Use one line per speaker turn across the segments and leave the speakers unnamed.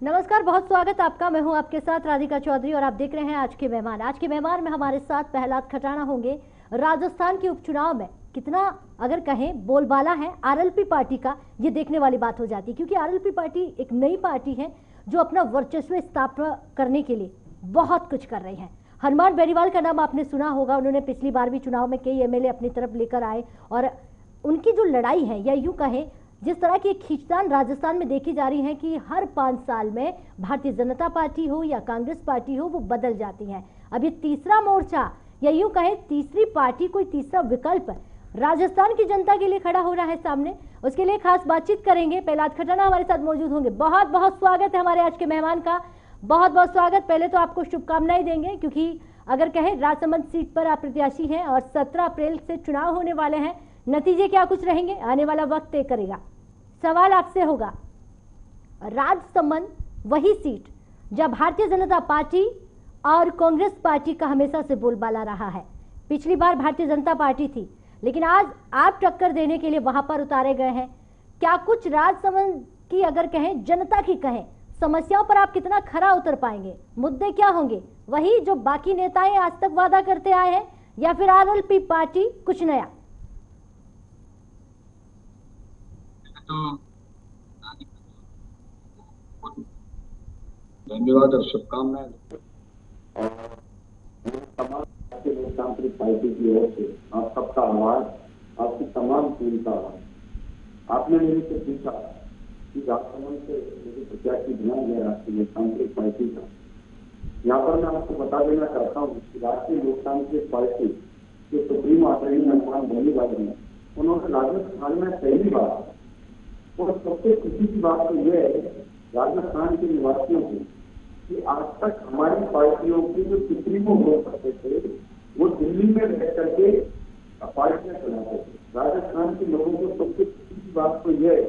नमस्कार, बहुत स्वागत आपका। मैं हूं आपके साथ राधिका चौधरी और आप देख रहे हैं आज के मेहमान। आज के मेहमान में हमारे साथ प्रहलाद खटाना होंगे। राजस्थान के उपचुनाव में कितना अगर कहें बोलबाला है आरएलपी पार्टी का, ये देखने वाली बात हो जाती है, क्योंकि आरएलपी पार्टी एक नई पार्टी है जो अपना वर्चस्व स्थापना करने के लिए बहुत कुछ कर रही है। हनुमान बेनीवाल का नाम आपने सुना होगा। उन्होंने पिछली बार भी चुनाव में कई एमएलए अपनी तरफ लेकर आए और उनकी जो लड़ाई है, या यूं कहें जिस तरह की खींचतान राजस्थान में देखी जा रही है कि हर 5 साल में भारतीय जनता पार्टी हो या कांग्रेस पार्टी हो, वो बदल जाती है। अब ये तीसरा मोर्चा या यूं कहें तीसरी पार्टी, कोई तीसरा विकल्प राजस्थान की जनता के लिए खड़ा हो रहा है सामने। उसके लिए खास बातचीत करेंगे। प्रहलाद खटाना हमारे साथ मौजूद होंगे। बहुत बहुत स्वागत है हमारे आज के मेहमान का, बहुत बहुत स्वागत। पहले तो आपको शुभकामनाएं देंगे, क्योंकि अगर कहें राजसमंद सीट पर आप प्रत्याशी हैं और 17 अप्रैल से चुनाव होने वाले हैं। नतीजे क्या कुछ रहेंगे आने वाला वक्त तय करेगा। सवाल आपसे होगा, राजसमंद वही सीट जब भारतीय जनता पार्टी और कांग्रेस पार्टी का हमेशा से बोलबाला रहा है। पिछली बार भारतीय जनता पार्टी थी, लेकिन आज आप टक्कर देने के लिए वहां पर उतारे गए हैं। क्या कुछ राजसमंद की अगर कहें, जनता की कहें, समस्याओं पर आप कितना खरा उतर पाएंगे? मुद्दे क्या होंगे? वही जो बाकी नेताएं आज तक वादा करते आए हैं, या फिर आरएलपी पार्टी कुछ नया?
तो धन्यवाद और शुभकामनाएं। लोकतांत्रिक पार्टी की ओर से आप सबका आभार, आपकी तमाम टीम का आभार। आपने मेरे से पूछा कि राजसमंद से मुझे प्रत्याशी बनाया गया राष्ट्रीय लोकतांत्रिक पार्टी का। यहाँ पर मैं आपको बता देना चाहता हूँ कि राष्ट्रीय लोकतांत्रिक पार्टी के सुप्रीम आदरणीय हनुमान बेनीवाल ने, उन्होंने राजस्थान में पहली बार, और सबसे खुशी की बात तो यह है राजस्थान के निवासियों को कि आज तक हमारी पार्टियों के जो सुप्रीमो हो सकते थे वो दिल्ली में रह करके पार्टियां चलाते थे। राजस्थान के लोगों को सबसे खुशी की बात तो यह है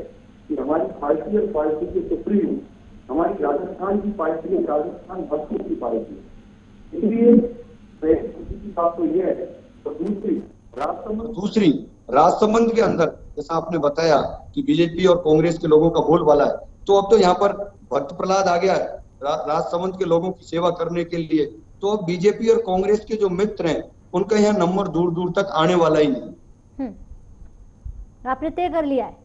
कि हमारी पार्टी और पार्टी के सुप्रीमो हमारी राजस्थान की पार्टी है, राजस्थान बच्चों की पार्टी है। इसलिए पहली खुशी की बात तो यह है। और दूसरी राजसमंद के अंदर जैसा आपने बताया कि बीजेपी और कांग्रेस के लोगों का बोलबाला है, तो अब तो यहाँ पर भक्त प्रहलाद आ गया है राजसमंद के लोगों की सेवा करने के लिए। तो अब बीजेपी और कांग्रेस के जो मित्र हैं उनका यहाँ नंबर दूर दूर तक आने वाला ही नहीं।
आपने तय कर लिया है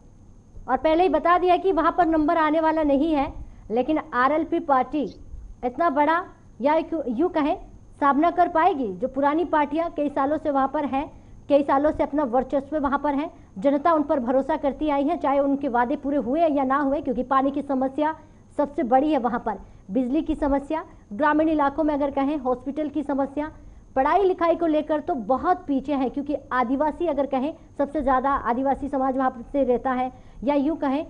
और पहले ही बता दिया कि वहां पर नंबर आने वाला नहीं है। लेकिन आरएलपी पार्टी इतना बड़ा या यूं कहें सामना कर पाएगी? जो पुरानी पार्टियां कई सालों से वहां पर हैं, कई सालों से अपना वर्चस्व वहां पर है, जनता उन पर भरोसा करती आई है, चाहे उनके वादे पूरे हुए या ना हुए। क्योंकि पानी की समस्या सबसे बड़ी है वहां पर, बिजली की समस्या, ग्रामीण इलाकों में अगर कहें हॉस्पिटल की समस्या, पढ़ाई लिखाई को लेकर तो बहुत पीछे है। क्योंकि आदिवासी अगर कहें, सबसे ज्यादा आदिवासी समाज वहां से रहता है। या यूं कहें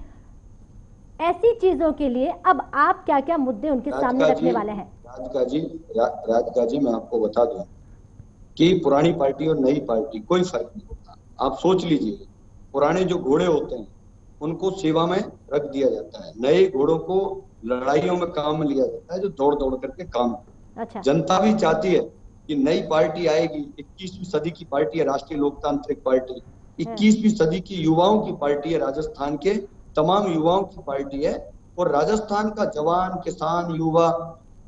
ऐसी चीजों के लिए अब आप क्या क्या मुद्दे उनके सामने रखने वाले हैं?
राधिका जी मैं आपको बता दूं कि पुरानी पार्टी और नई पार्टी कोई फर्क नहीं होता। आप सोच लीजिए, पुराने जो घोड़े होते हैं उनको सेवा में रख दिया जाता है, नए घोड़ों को लड़ाइयों में काम में लिया जाता है जो दौड़ दौड़ करके काम।
अच्छा।
जनता भी चाहती है कि नई पार्टी आएगी। 21वीं सदी की पार्टी है राष्ट्रीय लोकतांत्रिक पार्टी, 21वीं सदी की युवाओं की पार्टी है, राजस्थान के तमाम युवाओं की पार्टी है। और राजस्थान का जवान, किसान, युवा,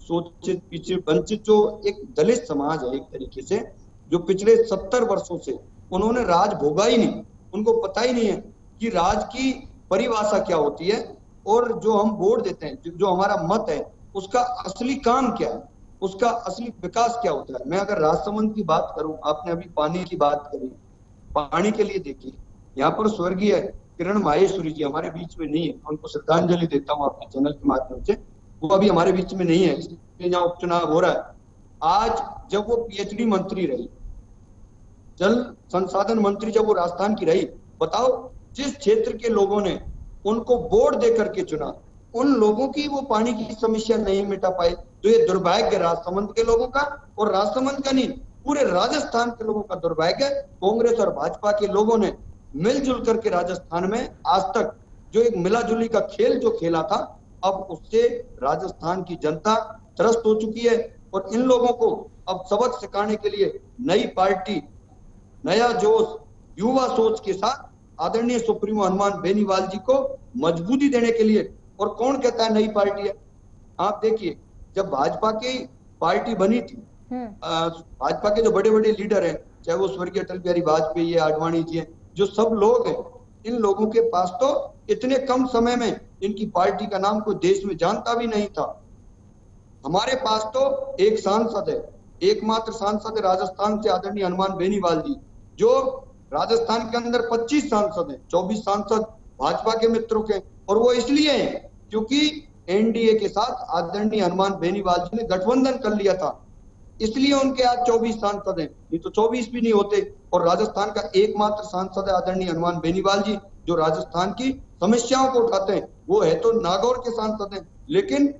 शोषित, पिछड़े, वंचित जो एक दलित समाज है एक तरीके से, जो पिछले 70 वर्षों से उन्होंने राज भोगा ही नहीं, उनको पता ही नहीं है कि राज की परिभाषा क्या होती है और जो हम वोट देते हैं, जो हमारा मत है, उसका असली काम क्या है, उसका असली विकास क्या होता है। मैं अगर राजसमंद की बात करूं, आपने अभी पानी की बात करी, पानी के लिए देखिए यहाँ पर स्वर्गीय किरण माहेश्वरी जी हमारे बीच में नहीं है, उनको श्रद्धांजलि देता हूँ आपके चैनल के माध्यम से। वो अभी हमारे बीच में नहीं है, इसलिए यहाँ उपचुनाव हो रहा है। आज जब वो पीएचडी मंत्री रही, जल संसाधन मंत्री जब वो राजस्थान की रही, बताओ जिस क्षेत्र के लोगों ने उनको वोट दे करके चुना, उन लोगों की वो पानी की समस्या नहीं मिटा पाए। तो ये दुर्भाग्य राजसमंद के लोगों का, और राजसमंद का नहीं पूरे राजस्थान के लोगों का दुर्भाग्य। कांग्रेस और भाजपा के लोगों ने मिलजुल करके राजस्थान में आज तक जो एक मिलाजुली का खेल जो खेला था, अब उससे राजस्थान की जनता त्रस्त हो चुकी है। और इन लोगों को अब सबक सिखाने के लिए नई पार्टी, नया जोश, युवा सोच के साथ आदरणीय सुप्रीमो हनुमान बेनीवाल जी को मजबूती देने के लिए। और कौन कहता है नई पार्टी है? आप देखिए, जब भाजपा की पार्टी बनी थी, भाजपा के जो बड़े बड़े लीडर हैं, चाहे वो स्वर्गीय अटल बिहारी वाजपेयी है, आडवाणी जी हैं, जो सब लोग हैं, इन लोगों के पास तो इतने कम समय में इनकी पार्टी का नाम कोई देश में जानता भी नहीं था। हमारे पास तो एक सांसद है, एकमात्र सांसद है राजस्थान से, आदरणीय हनुमान बेनीवाल जी, जो राजस्थान के अंदर 25 सांसद हैं, 24 सांसद भाजपा के मित्रों के, और वो इसलिए हैं क्योंकि एनडीए के साथ आदरणीय हनुमान बेनीवाल जी ने गठबंधन कर लिया था, इसलिए उनके आज 24 सांसद हैं, नहीं तो 24 भी नहीं होते। और राजस्थान का एकमात्र सांसद है आदरणीय हनुमान बेनीवाल जी, जो राजस्थान की समस्याओं को उठाते हैं। वो है तो नागौर के सांसद हैं, लेकिन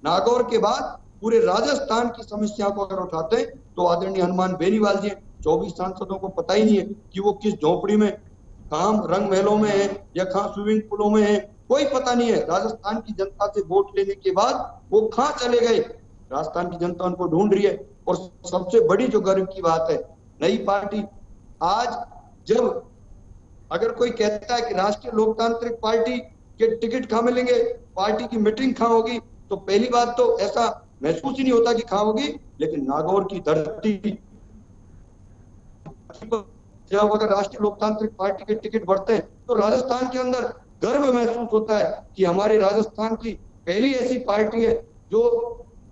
नागौर के बाद पूरे राजस्थान की समस्या को अगर उठाते हैं तो आदरणीय हनुमान बेनीवाल जी। 24 सांसदों को पता ही नहीं है कि वो किस झोपड़ी में, कहां रंग महलों में है या कहां स्विमिंग पूलों में है, कोई पता नहीं है। राजस्थान की जनता से वोट लेने के बाद वो कहां चले गए, राजस्थान की जनता उनको ढूंढ रही है। और सबसे बड़ी जो गर्व की बात है, नई पार्टी आज, जब अगर कोई कहता है कि राष्ट्रीय लोकतांत्रिक पार्टी के टिकट कहां मिलेंगे, पार्टी की मीटिंग कहां होगी, तो पहली बात तो ऐसा महसूस ही नहीं होता कि कहां होगी। लेकिन नागौर की धरती, जब अगर राष्ट्रीय लोकतांत्रिक पार्टी के टिकट बढ़ते हैं तो राजस्थान के अंदर गर्व महसूस होता है कि हमारे राजस्थान की पहली ऐसी पार्टी है जो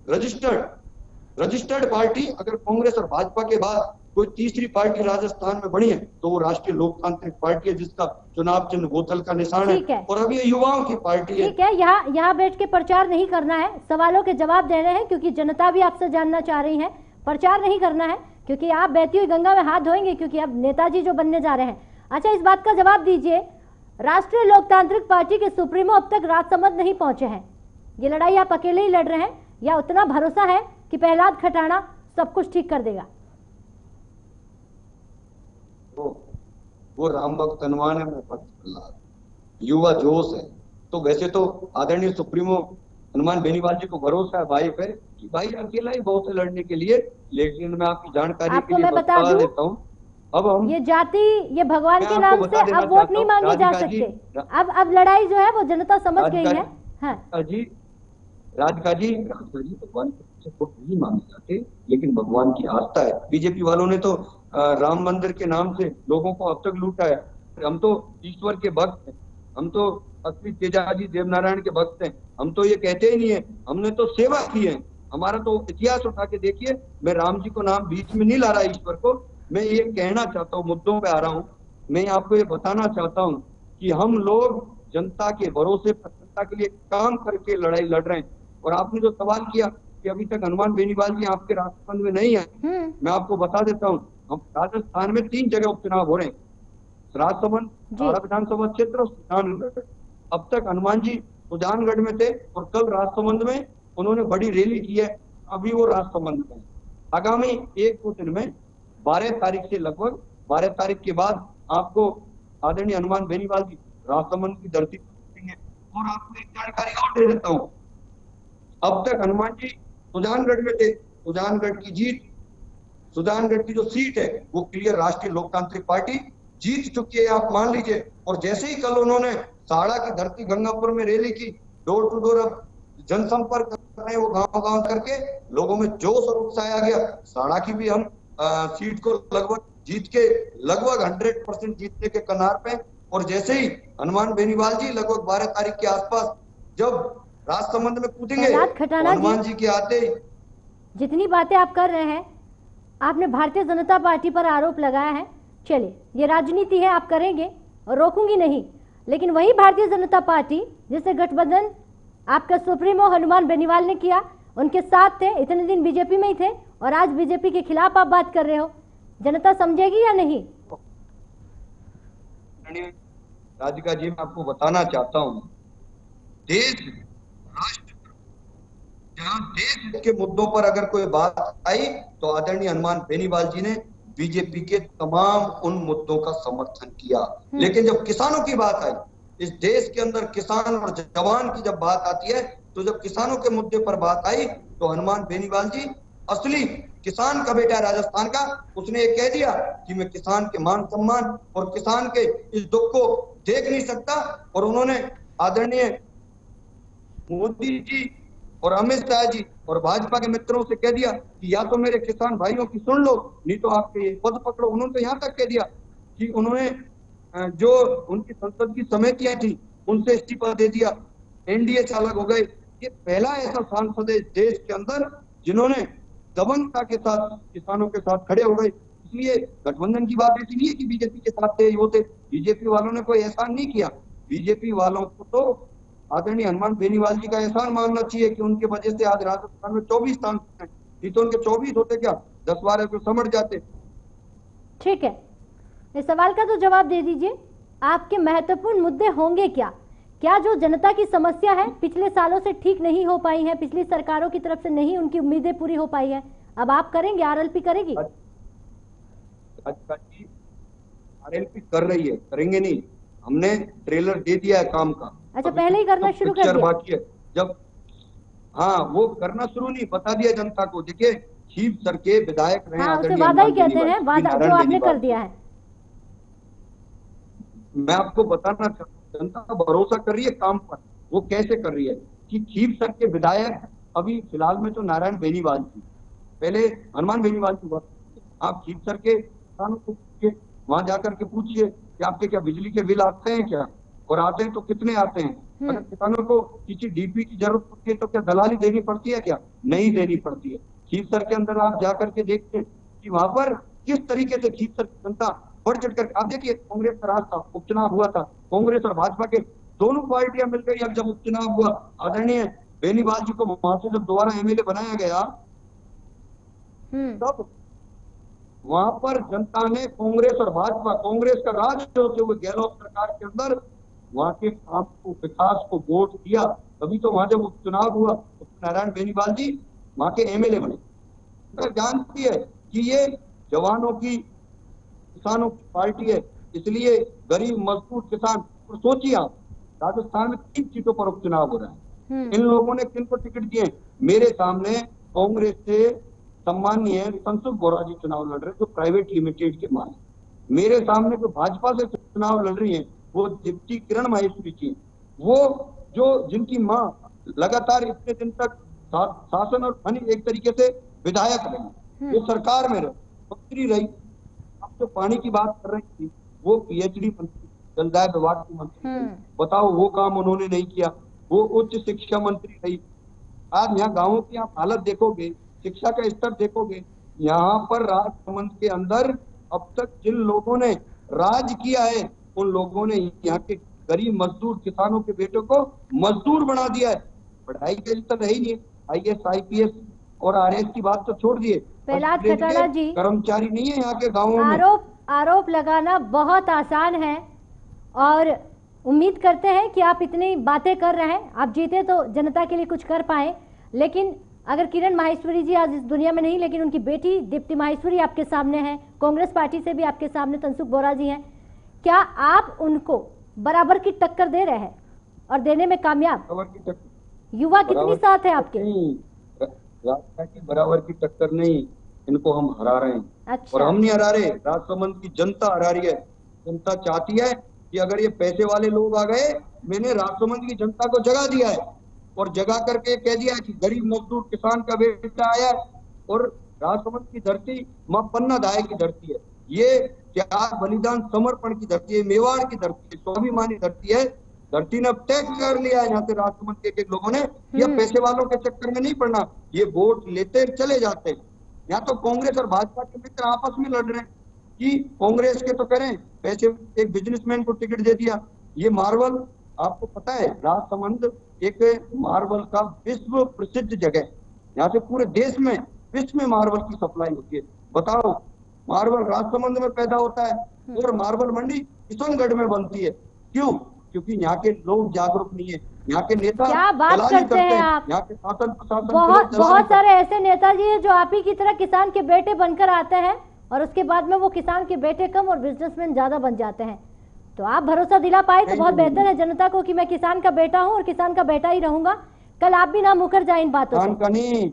रजिस्टर्ड पार्टी, अगर कांग्रेस और भाजपा के बाद कोई तीसरी पार्टी राजस्थान में बनी है तो वो राष्ट्रीय लोकतांत्रिक पार्टी है, जिसका चुनाव चिन्ह बोतल का निशान है। और अब ये युवाओं की पार्टी है।
ठीक है, यहाँ बैठ के प्रचार नहीं करना है, सवालों के जवाब देने हैं, क्योंकि जनता भी आपसे जानना चाह रही है। प्रचार नहीं करना है, क्योंकि आप बहती हुई गंगा में हाथ धोएंगे, क्योंकि अब नेताजी जो बनने जा रहे हैं। अच्छा, इस बात का जवाब दीजिए, राष्ट्रीय लोकतांत्रिक पार्टी के सुप्रीमो अब तक राजसमंद नहीं पहुंचे हैं, ये लड़ाई आप अकेले ही लड़ रहे हैं या उतना भरोसा है कि प्रहलाद खटाना सब कुछ ठीक कर देगा?
वो राम भक्त हनुमान है, प्रहलाद युवा जोश है। तो वैसे तो आदरणीय सुप्रीमो हनुमान बेनीवाल जी को भरोसा है, भाई पे, कि भाई अकेला ही बहुत से लड़ने के लिए। लेकिन मैं आपकी जानकारी के लिए बता देता हूँ, अब हम
ये जाति, ये भगवान के नाम से अब वोट नहीं मांगे जा सकते। अब लड़ाई जो है वो जनता समझ गई है। हाँ
जी, राधिका जी भगवान से वोट नहीं मांगे जाते, लेकिन भगवान की आस्था है। बीजेपी वालों ने तो राम मंदिर के नाम से लोगों को अब तक लूटा है। हम तो ईश्वर के भक्त हैं, हम तो असली तेजाजी देवनारायण के भक्त हैं। हम तो ये कहते ही नहीं है, हमने तो सेवा की है। हमारा तो इतिहास उठा के देखिए। मैं राम जी को नाम बीच में नहीं ला रहा, ईश्वर को। मैं ये कहना चाहता हूँ, मुद्दों पे आ रहा हूँ। मैं आपको ये बताना चाहता हूँ कि हम लोग जनता के भरोसे पर, जनता के लिए काम करके लड़ाई लड़ रहे हैं। और आपने जो सवाल किया कि अभी तक हनुमान बेनीवाल जी आपके राजस्थान में नहीं है, मैं आपको बता देता हूँ, हम राजस्थान में 3 जगह उपचुनाव हो रहे हैं, राजसमंद, विधानसभा क्षेत्र और सुजानगढ़। अब तक हनुमान जी सुजानगढ़ में थे और कल राजसमंद में उन्होंने बड़ी रैली की है। अभी वो राजसमंद में, आगामी 1-2 दिन में 12 तारीख से लगभग 12 तारीख के बाद आपको आदरणीय हनुमान बेनीवाल जी राजसमंद की धरती पर देंगे। और आपको एक जानकारी और दे देता हूँ, अब तक हनुमान जी सुजानगढ़ में थे, सुजानगढ़ की जीत, सुजानगढ़ की जो सीट है वो क्लियर राष्ट्रीय लोकतांत्रिक पार्टी जीत चुकी है, आप मान लीजिए। और जैसे ही कल उन्होंने साड़ा की धरती गंगापुर में रैली की, डोर टू डोर अब जनसंपर्क कर रहे हैं, वो गांव-गांव करके लोगों में जोश और उत्साह आ गया। साड़ा की भी हम सीट को लगभग जीत के, लगभग 100% जीतने के कनार पे। और जैसे ही हनुमान बेनीवाल जी लगभग 12 तारीख के आसपास जब राजसमंद में कूदेंगे, हनुमान जी के आते ही,
जितनी बातें आप कर रहे हैं, आपने भारतीय जनता पार्टी पर आरोप लगाया है। चलिए, ये राजनीति है, आप करेंगे और रोकूंगी नहीं। लेकिन वही भारतीय जनता पार्टी जिससे गठबंधन आपका सुप्रीमो हनुमान बेनीवाल ने किया, उनके साथ थे, इतने दिन बीजेपी में ही थे, और आज बीजेपी के खिलाफ आप बात कर रहे हो। जनता समझेगी या नहीं?
राधिका जी, मैं आपको बताना चाहता हूँ, देश, राष्ट्र, जहाँ देश के मुद्दों पर अगर कोई बात आई तो आदरणीय हनुमान बेनीवाल जी ने बीजेपी के तमाम उन मुद्दों का समर्थन किया। लेकिन जब किसानों की बात आई, इस देश के अंदर किसान और जवान की जब बात आती है, तो जब किसानों के मुद्दे पर बात आई तो हनुमान बेनीवाल जी, असली किसान का बेटा राजस्थान का, उसने ये कह दिया कि मैं किसान के मान सम्मान और किसान के इस दुख को देख नहीं सकता। और उन्होंने आदरणीय मोदी जी और अमित शाह जी और भाजपा के मित्रों से कह दिया कि या तो मेरे किसान भाइयों की सुन लो, नहीं तो आपके ये पद पकड़ो। उन्होंने तो यहाँ तक कह दिया कि उन्होंने जो उनकी संसद की समितियां थी उनसे इस्तीफा दे दिया, एनडीए से अलग हो गए। ये पहला ऐसा सांसद है देश के अंदर जिन्होंने दबंगता के साथ किसानों के साथ खड़े हो गए। इसलिए गठबंधन की बात ऐसी नहीं है कि बीजेपी के साथ थे वो थे। बीजेपी वालों ने कोई एहसान नहीं किया। बीजेपी वालों को तो आदरणीय हनुमान बेनीवाल जी का एहसान मानना चाहिए कि उनके वजह से आज राजस्थान में 24 सांसद हैं। नहीं तो उनके 24 होते क्या, 10-12 तो समझ जाते।
ठीक है, इस सवाल का तो जवाब दे दीजिए, आपके महत्वपूर्ण मुद्दे होंगे क्या? क्या जो जनता की समस्या है पिछले सालों से ठीक नहीं हो पाई है, पिछली सरकारों की तरफ से नहीं उनकी उम्मीदें पूरी हो पाई है, अब आप करेंगे, आरएलपी करेगी?
आरएलपी कर रही है, करेंगे नहीं? हमने ट्रेलर दे दिया है काम का।
अच्छा, पहले ही करना शुरू कर दिया?
बाकी है, जब हाँ वो करना शुरू नहीं, बता दिया जनता को। देखिए चीफ सर के विधायक रहे,
हाँ, उसे वादा ही कहते हैं, वादा जो आपने कर दिया है।
मैं आपको बताना चाहता हूँ, जनता भरोसा कर रही है काम पर। वो कैसे कर रही है कि चीफ सर के विधायक अभी फिलहाल में तो नारायण बेनीवाल जी, पहले हनुमान बेनीवाल की बात। आप चीफ सर के किसानों को पूछिए, वहां जाकर के पूछिए कि आपके क्या बिजली के बिल आते हैं क्या, और आते हैं तो कितने आते हैं। अगर किसानों को किसी डीपी की जरूरत पड़ती है तो क्या दलाली देनी पड़ती है क्या? नहीं देनी पड़ती है। चीफ सर के अंदर आप जाकर के देखते हैं कि वहां पर किस तरीके से चीफ सर की जनता बढ़ चढ़ कर। आप देखिए कांग्रेस का राज था, उपचुनाव हुआ था, कांग्रेस और भाजपा के दोनों पार्टियां मिल गई। अब जब उपचुनाव हुआ, आदरणीय बेनीवाल जी को वहां से जब दोबारा एमएलए बनाया गया, तब वहां पर जनता ने कांग्रेस और भाजपा, कांग्रेस का राज होते हुए गहलोत सरकार के अंदर वहां के काम को, विकास को वोट दिया। तभी तो वहां जब उपचुनाव हुआ तो नारायण बेनीवाल जी वहां के एमएलए बने। तो जानती है कि ये जवानों की, किसानों की पार्टी है, इसलिए गरीब मजदूर किसान। और सोचिए आप, राजस्थान में 3 सीटों पर उपचुनाव हो रहा है। इन लोगों ने किन को टिकट दिए? मेरे सामने कांग्रेस से सम्मानीय तंसुख बोरा जी चुनाव लड़ रहे जो प्राइवेट लिमिटेड के मालिक। मेरे सामने जो भाजपा से चुनाव लड़ रही है वो डिप्टी किरण माहेश्वरी जी, वो जो जिनकी माँ लगातार इतने दिन तक शासन और एक तरीके से विधायक रही, वो सरकार में रही, मंत्री रही। अब जो पानी की बात कर रही थी वो पीएचडी मंत्री, जलदाय विभाग की मंत्री, बताओ वो काम उन्होंने नहीं किया। वो उच्च शिक्षा मंत्री रही। आज यहाँ गाँवों की आप हालत देखोगे, शिक्षा का स्तर देखोगे, यहाँ पर राजसमंद के अंदर अब तक जिन लोगों ने राज किया है उन लोगों ने यहाँ के गरीब मजदूर किसानों के बेटों को मजदूर बना दिया है। पढ़ाई का स्तर है ही नहीं। आईएएस आईपीएस और आरएएस की बात तो छोड़ दिए,
प्रहलाद खटाना जी
कर्मचारी नहीं है यहाँ के गाँवों में।
आरोप लगाना बहुत आसान है और उम्मीद करते हैं कि आप इतनी बातें कर रहे हैं, आप जीते तो जनता के लिए कुछ कर पाए। लेकिन अगर किरण माहेश्वरी जी आज इस दुनिया में नहीं, लेकिन उनकी बेटी दीप्ति माहेश्वरी आपके सामने है, कांग्रेस पार्टी से भी आपके सामने तंसुख बोरा जी हैं, क्या आप उनको बराबर की टक्कर दे रहे हैं और देने में कामयाब? युवा कितनी साथ है आपके?
बराबर की टक्कर नहीं, इनको हम हरा रहे हैं। अच्छा। और हम नहीं हरा रहे, राजसमंद की जनता हरा रही है। जनता चाहती है कि अगर ये पैसे वाले लोग आ गए, मैंने राजसमंद की जनता को जगा दिया है और जगा करके कह दिया कि गरीब मजदूर किसान का बेटा आया और राजसमंद की धरती मां पन्ना दाय की धरती है, ये त्याग बलिदान समर्पण की धरती है, मेवाड़ की धरती है, स्वाभिमानी धरती है। धरती ने अब तय कर लिया है यहाँ से राजसमंद के लोगों ने, ये पैसे वालों के चक्कर में नहीं पड़ना। ये वोट लेते चले जाते हैं। यहाँ तो कांग्रेस और भाजपा के मित्र आपस में लड़ रहे हैं कि कांग्रेस के तो करें पैसे, एक बिजनेसमैन को टिकट दे दिया। ये मार्बल, आपको पता है राजसमंद एक मार्बल का विश्व प्रसिद्ध जगह, यहाँ से पूरे देश में, विश्व में मार्बल की सप्लाई होती है। बताओ, मार्बल राजसमंद में पैदा होता है और मार्बल मंडी किशनगढ़ में बनती है। क्यों? क्योंकि यहाँ के लोग जागरूक नहीं है, यहाँ के नेता
क्या बात करते हैं आप।
यहाँ के शासन प्रशासन
बहुत सारे ऐसे नेताजी हैं जो आप ही की तरह किसान के बेटे बनकर आते हैं और उसके बाद में वो किसान के बेटे कम और बिजनेसमैन ज्यादा बन जाते हैं। तो आप भरोसा दिला पाए तो बहुत बेहतर है जनता को कि मैं किसान का बेटा हूं और किसान का बेटा ही रहूंगा। कल आप भी ना मुकर जाए इन बातों से।
किसान का नहीं,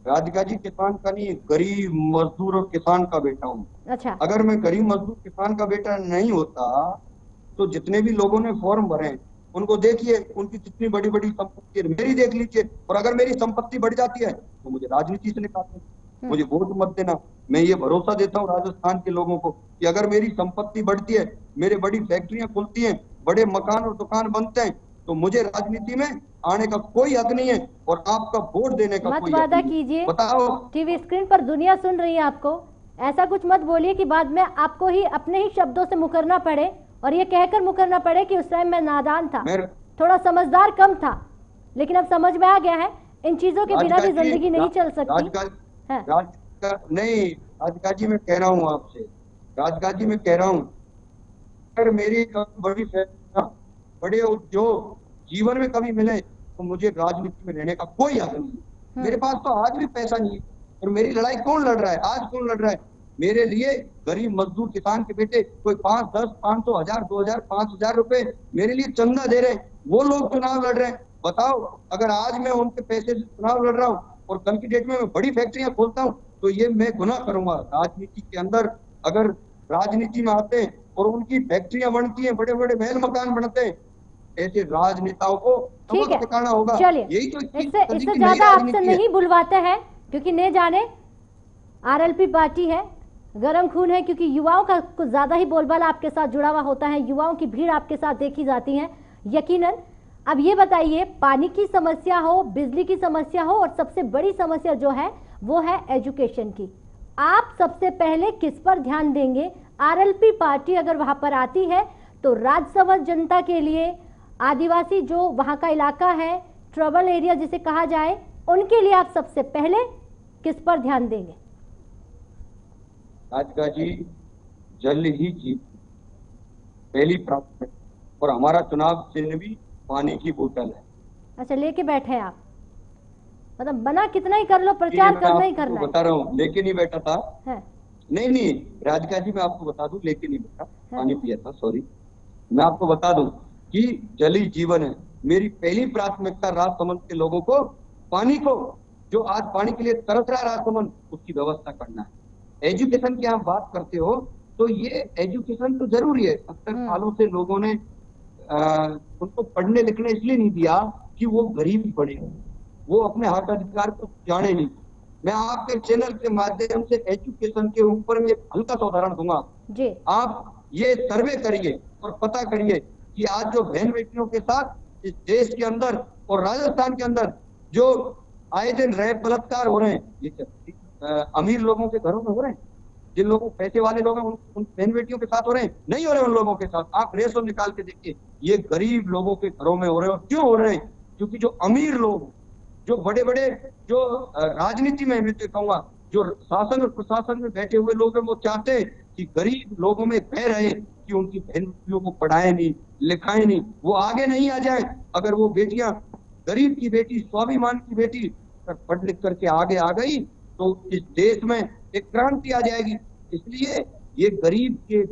राधिका जी, किसान का नहीं, गरीब मजदूर और किसान का बेटा हूँ।
अच्छा।
अगर मैं गरीब मजदूर किसान का बेटा नहीं होता तो जितने भी लोगों ने फॉर्म भरे उनको देखिए उनकी कितनी बड़ी बड़ी संपत्ति है, मेरी देख लीजिए। और अगर मेरी संपत्ति बढ़ जाती है तो मुझे राजनीति से निकाल देना, मुझे वोट मत देना। मैं ये भरोसा देता हूँ राजस्थान के लोगों को कि अगर मेरी संपत्ति बढ़ती है, मेरे बड़ी फैक्ट्रियां खुलती हैं, बड़े मकान और दुकान बनते हैं, तो मुझे राजनीति में आने का कोई हक नहीं है और आपका वोट देने का कोई हक
वादा
नहीं।
कीजिए,
बताओ,
टीवी स्क्रीन पर दुनिया सुन रही है आपको, ऐसा कुछ मत बोलिए कि बाद में आपको ही अपने ही शब्दों से मुकरना पड़े और ये कहकर मुकरना पड़े कि उस टाइम मैं नादान था, थोड़ा समझदार कम था, लेकिन अब समझ में आ गया है इन चीजों के बिना भी जिंदगी नहीं चल सकती।
नहीं राधिका जी, मैं कह रहा हूँ आपसे, राधिका जी मैं कह रहा हूँ, अगर मेरी बड़ी बड़े उद्योग जीवन में कभी मिले तो मुझे राजनीति में रहने का कोई हक नहीं। मेरे पास तो आज भी पैसा नहीं है और मेरी लड़ाई कौन लड़ रहा है, आज कौन लड़ रहा है मेरे लिए? गरीब मजदूर किसान के बेटे कोई 5, 10, 500, 1000, 2000, 5000 रुपए मेरे लिए चंदा दे रहे हैं, वो लोग चुनाव लड़ रहे हैं। बताओ, अगर आज मैं उनके पैसे से चुनाव लड़ रहा हूँ और कल की डेट में मैं बड़ी फैक्ट्रियां खोलता हूँ तो ये मैं गुनाह करूंगा। राजनीति के अंदर अगर राजनीति में आते हैं और उनकी फैक्ट्रियां बनती हैं, बड़े बड़े महल मकान बनते हैं, ऐसे राजनेताओं को सबक सिखाना होगा।
यही तो इससे ज्यादा आपसे नहीं बुलवाते हैं, क्योंकि न जाने आरएलपी पार्टी है, गरम खून है, क्योंकि युवाओं का कुछ ज्यादा ही बोलबाला आपके साथ जुड़ा हुआ होता है, युवाओं की भीड़ आपके साथ देखी जाती है यकीनन। अब ये बताइए, पानी की समस्या हो, बिजली की समस्या हो, और सबसे बड़ी समस्या जो है वो है एजुकेशन की, आप सबसे पहले किस पर ध्यान देंगे? आरएलपी पार्टी अगर वहां पर आती है तो राजसमंद जनता के लिए, आदिवासी जो वहां का इलाका है, ट्रबल एरिया जिसे कहा जाए, उनके लिए आप सबसे पहले किस पर ध्यान देंगे?
राधिका जी, जल ही जीत पहली प्राथमिकता, और हमारा चुनाव चिन्ह भी पानी की बोतल है।
अच्छा, लेके बैठे हैं आप, मतलब बना कितना ही कर लो, प्रचार करना ही करना है।
बता रहा हूँ, लेके नहीं बैठा था है। नहीं राधिका जी, मैं आपको बता दूं, लेके नहीं बैठा, पानी पिया था, सॉरी। मैं आपको बता दूं कि जल ही जीवन है। मेरी पहली प्राथमिकता राजसमंद के लोगों को, पानी को, जो आज पानी के लिए तरस रहा राजसमंद, उसकी व्यवस्था करना है। एजुकेशन की आप बात करते हो तो ये एजुकेशन तो जरूरी है। 70 सालों से लोगों ने उनको पढ़ने लिखने इसलिए नहीं दिया कि वो गरीब पढ़े, वो अपने हक अधिकार को जाने नहीं। मैं आपके चैनल के माध्यम से एजुकेशन के ऊपर में एक हल्का सा उदाहरण दूंगा जी। आप ये सर्वे करिए और पता करिए कि आज जो बहन बेटियों के साथ इस देश के अंदर और राजस्थान के अंदर जो आए दिन रेप बलात्कार हो रहे हैं, ये अमीर लोगों के घरों में हो रहे हैं, जिन लोगों पैसे वाले लोग हैं उन बहन बेटियों के साथ हो रहे हैं, नहीं हो रहे उन लोगों के साथ। आप रेशो निकाल के देखिए, ये गरीब लोगों के घरों में हो रहे हैं। और क्यों हो रहे हैं? क्योंकि जो अमीर लोग, जो बड़े बड़े, जो राजनीति में मैं कहूंगा, जो शासन और प्रशासन में बैठे हुए लोग हैं, वो चाहते हैं कि गरीब लोगों में भय रहे कि उनकी बहन बेटियों को पढ़ाए नहीं, लिखाए नहीं, वो आगे नहीं आ जाए। अगर वो बेटियां, गरीब की बेटी, स्वाभिमान की बेटी पढ़ लिख करके आगे आ गई तो इस देश में एक क्रांति आ जाएगी। इसलिए ये गरीब के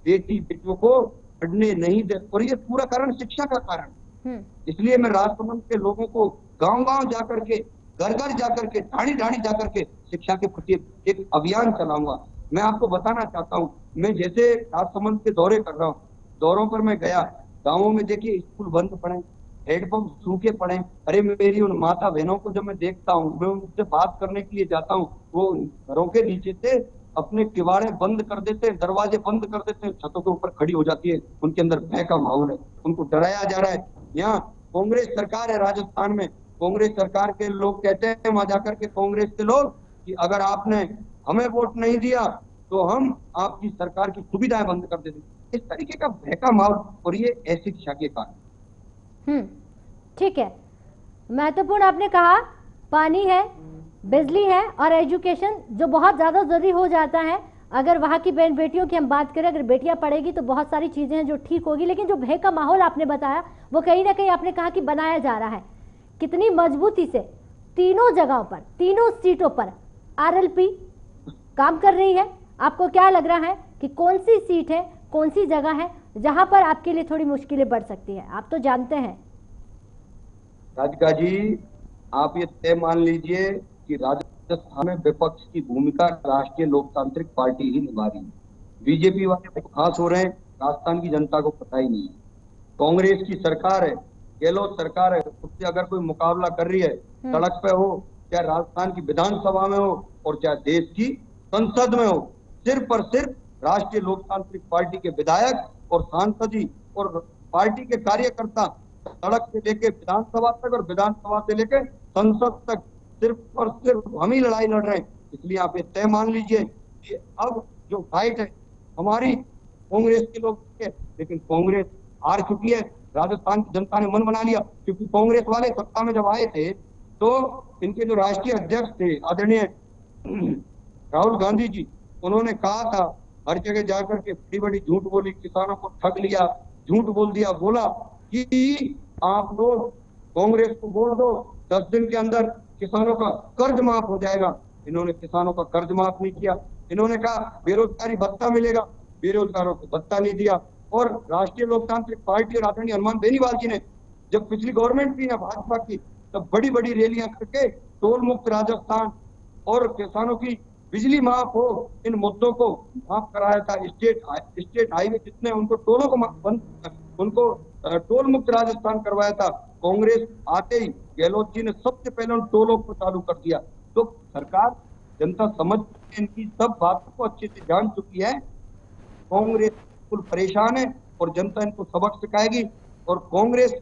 बेटी बेटियों को पढ़ने नहीं दे, और ये पूरा कारण शिक्षा का कारण। इसलिए मैं राजसमंद के लोगों को गांव-गांव जाकर के, घर-घर जाकर के, ढाणी-ढाणी जाकर के शिक्षा के प्रति एक अभियान चलाऊंगा। मैं आपको बताना चाहता हूँ, मैं जैसे राजसमंद के दौरे कर रहा हूँ, दौरों पर मैं गया, गाँवों में देखिए स्कूल बंद पड़े, हैंडपंप सूखे पड़े। अरे मेरी उन माता बहनों को जब मैं देखता हूँ, मैं उनसे बात करने के लिए जाता हूँ, वो घरों के नीचे से अपने किवाड़े बंद कर देते हैं, दरवाजे बंद कर देते हैं, छतों के ऊपर खड़ी हो जाती है। उनके अंदर भय का माहौल है, उनको डराया जा रहा है। यहाँ कांग्रेस सरकार है राजस्थान में, कांग्रेस सरकार के लोग कहते हैं वहां जाकर के कांग्रेस के लोग कि अगर आपने हमें वोट नहीं दिया तो हम आपकी सरकार की सुविधाएं बंद कर देंगे। इस तरीके का भय का माहौल, और ये अशिक्षा के कारण।
ठीक है, महत्वपूर्ण आपने कहा, पानी है, बिजली है और एजुकेशन जो बहुत ज़्यादा ज़रूरी हो जाता है। अगर वहाँ की बहन बेटियों की हम बात करें, अगर बेटियां पढ़ेगी तो बहुत सारी चीज़ें हैं जो ठीक होगी, लेकिन जो भय का माहौल आपने बताया वो कहीं ना कहीं आपने कहा कि बनाया जा रहा है। कितनी मजबूती से तीनों जगहों पर, तीनों सीटों पर आरएलपी काम कर रही है। आपको क्या लग रहा है कि कौन सी सीट है, कौन सी जगह है जहां पर आपके लिए थोड़ी मुश्किलें बढ़ सकती है? आप तो जानते हैं।
राधिका जी, आप ये तय मान लीजिए कि राजस्थान में विपक्ष की भूमिका राष्ट्रीय लोकतांत्रिक पार्टी ही निभा रही है। बीजेपी वाले खास हो रहे हैं, राजस्थान की जनता को पता ही नहीं है। कांग्रेस की सरकार है, गहलोत सरकार है, उससे अगर कोई मुकाबला कर रही है, सड़क पे हो, चाहे राजस्थान की विधानसभा में हो और चाहे देश की संसद में हो, सिर्फ और सिर्फ राष्ट्रीय लोकतांत्रिक पार्टी के विधायक और सांसद ही और पार्टी के कार्यकर्ता सड़क से लेके विधानसभा तक और विधानसभा से लेके संसद तक सिर्फ और सिर्फ हम ही लड़ाई लड़ रहे हैं। इसलिए आप ये तय मान लीजिए कि अब जो फाइट है हमारी कांग्रेस के लोग है, लेकिन कांग्रेस हार चुकी है। राजस्थान की जनता ने मन बना लिया, क्योंकि कांग्रेस वाले सत्ता में जब आए थे तो इनके जो राष्ट्रीय अध्यक्ष थे आदरणीय राहुल गांधी जी, उन्होंने कहा था हर जगह जाकर के बड़ी बड़ी झूठ बोली, किसानों को ठग लिया, झूठ बोल दिया, बोला कि आप लोग कांग्रेस को वोट दो, 10 दिन के अंदर किसानों का कर्ज माफ हो जाएगा। इन्होंने किसानों का कर्ज माफ नहीं किया। इन्होंने कहा बेरोजगारी भत्ता मिलेगा, बेरोजगारों को भत्ता नहीं दिया। और राष्ट्रीय लोकतांत्रिक पार्टी और आदरणीय हनुमान बेनीवाल जी ने जब पिछली गवर्नमेंट थी ना भाजपा की, तब बड़ी बड़ी रैलियां करके टोल मुक्त राजस्थान और किसानों की बिजली माफ हो, इन मुद्दों को माफ कराया था। स्टेट हाईवे जितने उनको टोलों को उनको टोल मुक्त राजस्थान करवाया था। कांग्रेस आते ही गहलोत जी ने सबसे पहले उन टोलों को चालू कर दिया। तो सरकार, जनता समझ इनकी सब बातों को अच्छे से जान चुकी है। कांग्रेस बिल्कुल परेशान है और जनता इनको सबक सिखाएगी। और कांग्रेस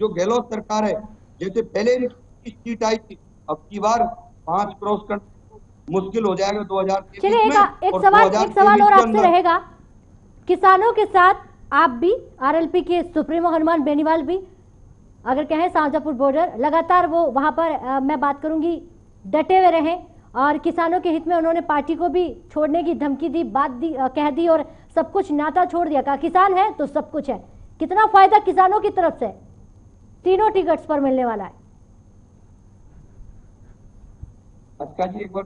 जो गहलोत सरकार है, जैसे पहले इनकी सीट आई थी, अब की बार 5 क्रॉस करना मुश्किल हो जाएगा 2023
में। एक सवाल और आपसे रहेगा, किसानों के साथ आप भी, आरएलपी के सुप्रीमो हनुमान बेनीवाल भी, अगर कहें शाहजहांपुर बॉर्डर लगातार वो वहां पर मैं बात करूंगी डटे हुए रहे और किसानों के हित में उन्होंने पार्टी को भी छोड़ने की धमकी दी, बात दी, कह दी और सब कुछ नाता छोड़ दिया, कहा किसान है तो सब कुछ है। कितना फायदा किसानों की तरफ से तीनों टिकट्स पर मिलने वाला है?
अच्छा जी, एक बार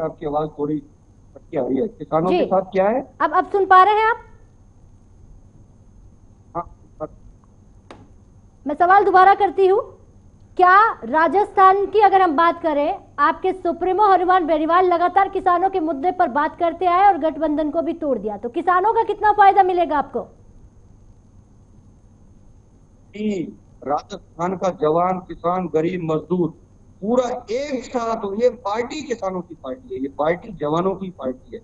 आपकी आवाज थोड़ी कटकी आ रही है। किसानों के साथ क्या है?
अब सुन पा रहे हैं आप? मैं सवाल दोबारा करती हूँ, क्या राजस्थान की अगर हम बात करें, आपके सुप्रीमो हनुमान बेनीवाल लगातार किसानों के मुद्दे पर बात करते आए और गठबंधन को भी तोड़ दिया, तो किसानों का कितना फायदा मिलेगा आपको?
राजस्थान का जवान, किसान, गरीब, मजदूर पूरा एक साथ हो। ये पार्टी किसानों की पार्टी है, ये पार्टी जवानों की पार्टी है।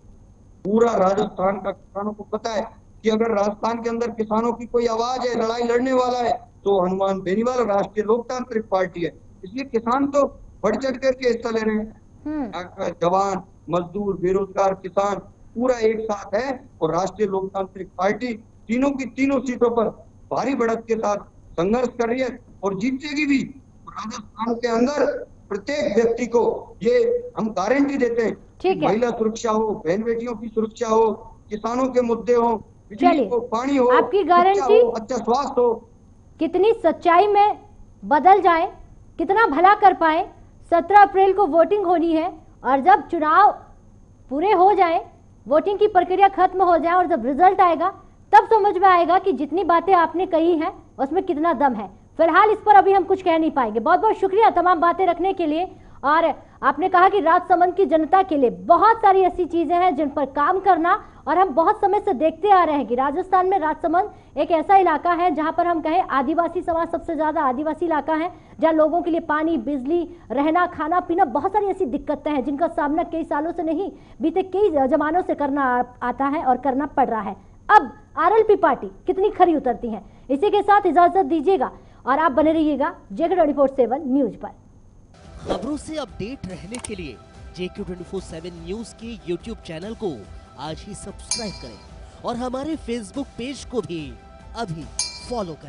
पूरा राजस्थान का किसानों को पता है कि अगर राजस्थान के अंदर किसानों की कोई आवाज है, लड़ाई लड़ने वाला है, तो हनुमान बेनीवाल राष्ट्रीय लोकतांत्रिक पार्टी है। इसलिए किसान तो बढ़ चढ़ करके हिस्सा ले रहे हैं। जवान, मजदूर, बेरोजगार, किसान पूरा एक साथ है और राष्ट्रीय लोकतांत्रिक पार्टी तीनों की तीनों सीटों पर भारी बढ़त के साथ संघर्ष कर रही है और जीतेगी भी। राजस्थान के अंदर प्रत्येक व्यक्ति को ये हम गारंटी देते हैं कि महिला सुरक्षा हो, बहन बेटियों की सुरक्षा हो, किसानों के मुद्दे हो, बिजली हो, पानी हो,
आपकी गारंटी,
अच्छा स्वास्थ्य हो।
कितनी सच्चाई में बदल जाए, कितना भला कर पाए। 17 अप्रैल को वोटिंग होनी है और जब चुनाव पूरे हो जाए, वोटिंग की प्रक्रिया खत्म हो जाए और जब रिजल्ट आएगा, तब समझ में आएगा कि जितनी बातें आपने कही हैं उसमें कितना दम है। फिलहाल इस पर अभी हम कुछ कह नहीं पाएंगे। बहुत बहुत शुक्रिया तमाम बातें रखने के लिए। और आपने कहा कि राजसमंद की जनता के लिए बहुत सारी ऐसी चीजें हैं जिन पर काम करना, और हम बहुत समय से देखते आ रहे हैं कि राजस्थान में राजसमंद एक ऐसा इलाका है जहां पर हम कहें आदिवासी समाज सबसे ज्यादा आदिवासी इलाका है, जहां लोगों के लिए पानी, बिजली, रहना, खाना पीना, बहुत सारी ऐसी दिक्कतें हैं जिनका सामना कई सालों से नहीं बीते कई जमानों से करना आता है और करना पड़ रहा है। अब आरएलपी पार्टी कितनी खरी उतरती है, इसी के साथ इजाजत दीजिएगा और आप बने रहिएगा JK24/7 न्यूज पर।
खबरों से अपडेट रहने के लिए JK24/7 न्यूज के YouTube चैनल को आज ही सब्सक्राइब करें और हमारे Facebook पेज को भी अभी फॉलो करें।